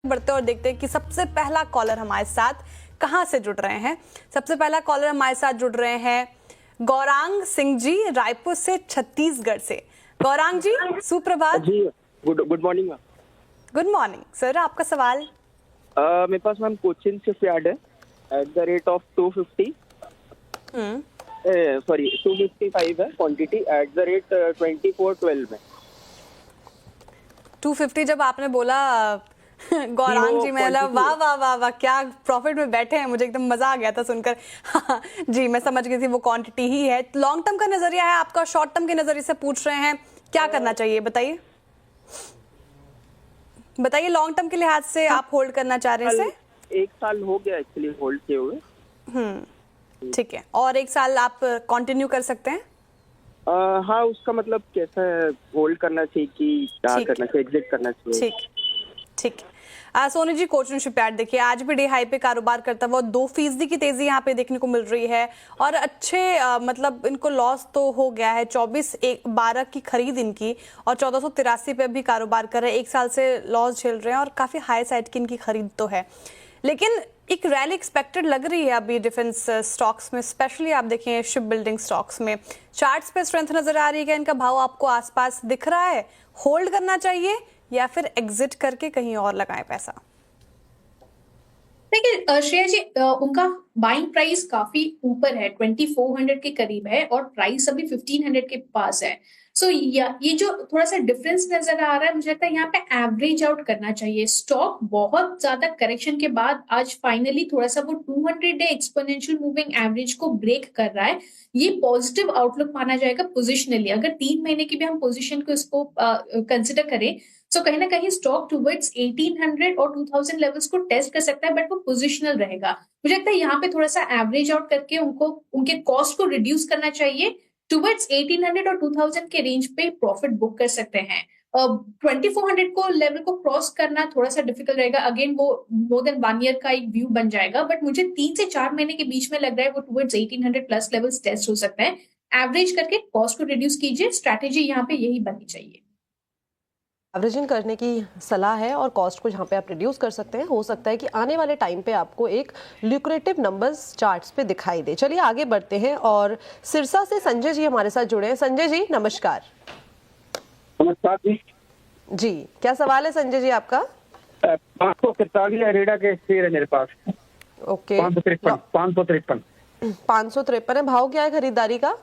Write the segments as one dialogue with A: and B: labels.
A: बढ़ते और देखते हैं कि सबसे पहला कॉलर हमारे साथ कहां से जुड़ रहे हैं। सबसे पहला कॉलर हमारे साथ जुड़ रहे हैं गौरांग सिंह जी, रायपुर से, छत्तीसगढ़ से। गौरांग जी, सुप्रभात
B: जी। Good morning ma'am.
A: Good morning sir, आपका सवाल।
B: मेरे पास मैम कोचिन शिपयार्ड है at the rate of 250 sorry 255 है क्वांटिटी एट द रेट 2412 में।
A: 250 जब आपने बोला गौरांग जी, मैं वाह वाह वाह वाह, क्या प्रॉफिट में बैठे हैं, मुझे एकदम मजा आ गया था सुनकर। हाँ, जी मैं समझ गई थी वो क्वांटिटी ही है। लॉन्ग टर्म का नजरिया है आपका, शॉर्ट टर्म के नजरिए से पूछ रहे हैं, क्या करना चाहिए बताइए। बताइए, लॉन्ग टर्म के लिहाज से आप होल्ड करना चाह रहे हैं?
B: एक साल हो गया एक्चुअली होल्ड किए हुए।
A: ठीक है, और एक साल आप कंटिन्यू कर सकते हैं?
B: हाँ, उसका मतलब कैसा है, होल्ड करना चाहिए कि क्या करना चाहिए, एग्जिट करना चाहिए?
A: ठीक। सोनी जी, कोचिन शिपयार्ड देखिए आज भी डे हाई पे कारोबार करता हुआ 2% की तेजी यहाँ पे देखने को मिल रही है और अच्छे मतलब इनको लॉस तो हो गया है। 24/12 की खरीद इनकी और 1483 पे भी कारोबार कर रहे हैं, एक साल से लॉस झेल रहे हैं और काफी हाई साइड की इनकी खरीद तो है, लेकिन एक रैली एक्सपेक्टेड लग रही है अभी डिफेंस स्टॉक्स में, स्पेशली आप देखें शिप बिल्डिंग स्टॉक्स में। चार्ट्स पे स्ट्रेंथ नजर आ रही है, इनका भाव आपको आसपास दिख रहा है? होल्ड करना चाहिए या फिर एग्जिट करके कहीं और लगाएं पैसा?
C: देखिए श्रेया जी, उनका बाइंग प्राइस काफी ऊपर है, 2400 के करीब है और प्राइस अभी 1500 के पास है। सो ये जो थोड़ा सा डिफरेंस नजर आ रहा है, मुझे लगता है यहाँ पे एवरेज आउट करना चाहिए। स्टॉक बहुत ज्यादा करेक्शन के बाद आज फाइनली थोड़ा सा वो 200 डे एक्सपोनेंशियल मूविंग एवरेज को ब्रेक कर रहा है। ये पॉजिटिव आउटलुक माना जाएगा पोजिशनली। अगर 3 महीने की भी हम पोजिशन को इसको कंसिडर करें तो कहीं ना कहीं स्टॉक टुवर्ड्स 1800 और 2000 लेवल्स को टेस्ट कर सकता है, बट वो पोजिशनल रहेगा। मुझे लगता है यहाँ पे थोड़ा सा एवरेज आउट करके उनको उनके कॉस्ट को रिड्यूस करना चाहिए। टुवर्ड्स 1800 और 2000 के रेंज पे प्रॉफिट बुक कर सकते हैं। 2400 को लेवल को क्रॉस करना थोड़ा सा डिफिकल्ट रहेगा, अगेन वो मोर देन 1 ईयर का एक व्यू बन जाएगा, बट मुझे 3 से 4 महीने के बीच में लग रहा है वो टुवर्ड्स 1800 प्लस लेवल्स टेस्ट हो सकता है। एवरेज करके कॉस्ट को रिड्यूस कीजिए, स्ट्रैटेजी यहाँ पे यही बननी चाहिए।
D: एवरेजिंग करने की सलाह है और कॉस्ट को जहाँ पे आप रिड्यूस कर सकते हैं। हो सकता है कि आने वाले टाइम पे आपको एक ल्यूक्रेटिव नंबर्स चार्ट्स पे दिखाई दे। चलिए आगे बढ़ते हैं और सिरसा से संजय जी हमारे साथ जुड़े हैं। संजय जी नमस्कार।
B: नमस्कार
D: जी, क्या सवाल है संजय जी आपका?
B: 543 एरेडा के शेयर है मेरे पास।
D: ओके, 553 है। भाव क्या है खरीदारी का?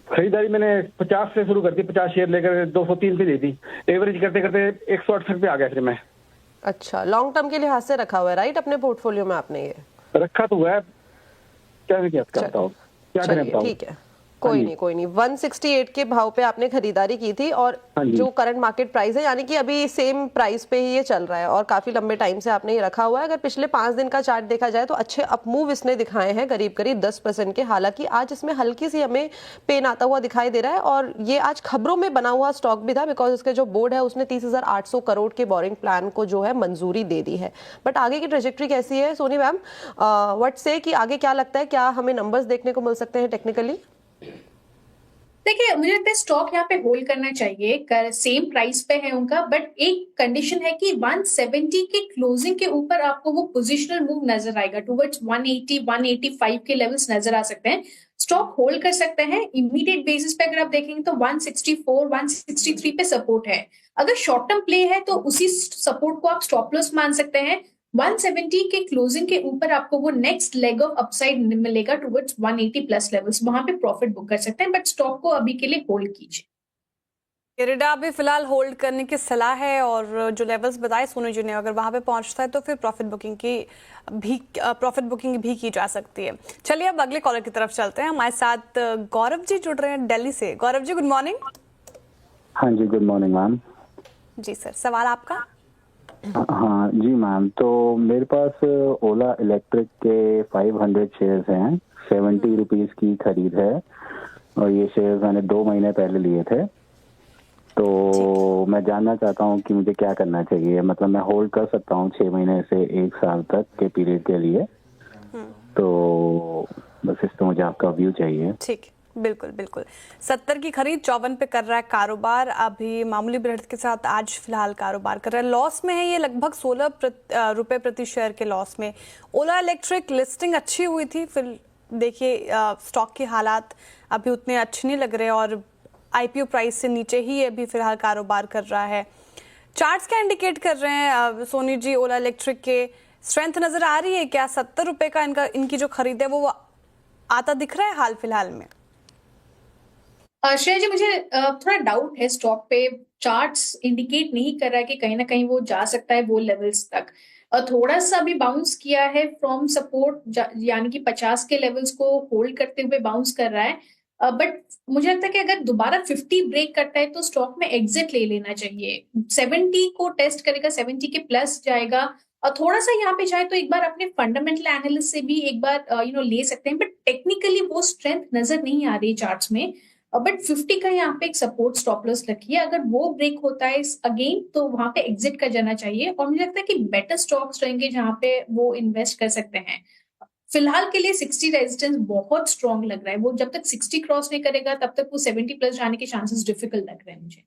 B: खरीदारी मैंने 50 से शुरू कर दी, 50 शेयर लेकर 203 पे दे दी। एवरेज करते करते 168 पे आ गया फिर मैं।
D: अच्छा, लॉन्ग टर्म के लिहाज से रखा हुआ है राइट अपने पोर्टफोलियो में आपने? ये
B: रखा तो हुआ है, क्या करें?
D: ठीक है, कोई नहीं। 168 के भाव पे आपने खरीदारी की थी और जो करंट मार्केट प्राइस है यानी कि अभी सेम प्राइस पे ही ये चल रहा है और काफी लंबे टाइम से आपने ये रखा हुआ है। अगर पिछले 5 दिन का चार्ट देखा जाए तो अच्छे अपमूव इसने दिखाए हैं, करीब 10% के। हालांकि आज इसमें हल्की सी हमें पेन आता हुआ दिखाई दे रहा है और ये आज खबरों में बना हुआ स्टॉक भी था, बिकॉज इसके जो बोर्ड है उसने 30,800 करोड़ के बोरिंग प्लान को जो है मंजूरी दे दी है। बट आगे की ट्रेजेक्ट्री कैसी है सोनी मैम? व्हाट से कि आगे क्या लगता है, क्या हमें नंबर्स देखने को मिल सकते हैं टेक्निकली?
C: देखिए मुझे लगता है स्टॉक यहाँ पे होल्ड करना चाहिए, सेम प्राइस पे है उनका, बट एक कंडीशन है कि 170 के क्लोजिंग के ऊपर आपको वो पोजिशनल मूव नजर आएगा, टुवर्ड्स 180 185 के लेवल्स नजर आ सकते हैं। स्टॉक होल्ड कर सकते हैं। इमीडिएट बेसिस पे अगर आप देखेंगे तो 164 163 पे सपोर्ट है। अगर शॉर्ट टर्म प्ले है तो उसी सपोर्ट को आप स्टॉप लॉस मान सकते हैं। 170 के क्लोजिंग के ऊपर आपको वो नेक्स्ट लेग ऑफ अपसाइड मिलेगा टुवर्ड्स 180 प्लस लेवल्स, वहां पे प्रॉफिट बुक कर सकते हैं, बट स्टॉक को अभी के लिए होल्ड कीजिए।
A: एरेडा अभी फिलहाल होल्ड करने की सलाह है और जो लेवल्स बताए सोनू जी ने, अगर वहां पे पहुंचता है तो फिर प्रॉफिट बुकिंग भी की जा सकती है। चलिए अब अगले कॉलर की तरफ चलते हैं। हमारे साथ गौरव जी जुड़ रहे हैं दिल्ली से। Gaurav ji good morning.
E: हाँ जी, गुड मॉर्निंग मैम।
A: जी सर, सवाल आपका?
E: हाँ जी मैम, तो मेरे पास ओला इलेक्ट्रिक के 500 शेयर्स हैं, 70 रुपीज की खरीद है और ये शेयर्स मैंने 2 महीने पहले लिए थे। तो मैं जानना चाहता हूँ कि मुझे क्या करना चाहिए, मतलब मैं होल्ड कर सकता हूँ 6 महीने से 1 साल तक के पीरियड के लिए, तो बस इस तो मुझे आपका व्यू चाहिए।
A: ठीक, बिल्कुल बिल्कुल 70 की खरीद 54 पे कर रहा है कारोबार। अभी मामूली बढ़त के साथ आज फिलहाल कारोबार कर रहा है। लॉस में है ये, लगभग 16 रुपए प्रति शेयर के लॉस में। ओला इलेक्ट्रिक लिस्टिंग अच्छी हुई थी, फिर देखिए स्टॉक के हालात अभी उतने अच्छे नहीं लग रहे और आईपीओ प्राइस से नीचे ही अभी फिलहाल कारोबार कर रहा है। चार्ट्स क्या इंडिकेट कर रहे हैं सोनी जी? ओला इलेक्ट्रिक के स्ट्रेंथ नजर आ रही है क्या? 70 रुपए का इनकी जो खरीद है वो आता दिख रहा है हाल फिलहाल में?
C: श्रेया जी, मुझे थोड़ा डाउट है स्टॉक पे। चार्ट्स इंडिकेट नहीं कर रहा है कि कहीं ना कहीं वो जा सकता है वो लेवल्स तक। थोड़ा सा भी बाउंस किया है फ्रॉम सपोर्ट, यानी कि 50 के लेवल्स को होल्ड करते हुए बाउंस कर रहा है। बट मुझे लगता है कि अगर दोबारा 50 ब्रेक करता है तो स्टॉक में एग्जिट ले लेना चाहिए। 70 को टेस्ट करेगा, 70 के प्लस जाएगा और थोड़ा सा यहाँ पे जाए तो एक बार अपने फंडामेंटल एनालिस्ट से भी एक बार ले सकते हैं। बट टेक्निकली वो स्ट्रेंथ नजर नहीं आ रही चार्ट्स में। बट 50 का यहाँ पे एक सपोर्ट स्टॉप लॉस रखिए। अगर वो ब्रेक होता है अगेन तो वहां पे एग्जिट कर जाना चाहिए और मुझे लगता है कि बेटर स्टॉक्स रहेंगे जहां पे वो इन्वेस्ट कर सकते हैं। फिलहाल के लिए 60 रेजिस्टेंस बहुत स्ट्रॉन्ग लग रहा है। वो जब तक 60 क्रॉस नहीं करेगा तब तक वो 70 प्लस जाने के चांसेस डिफिकल्ट लग रहे हैं मुझे।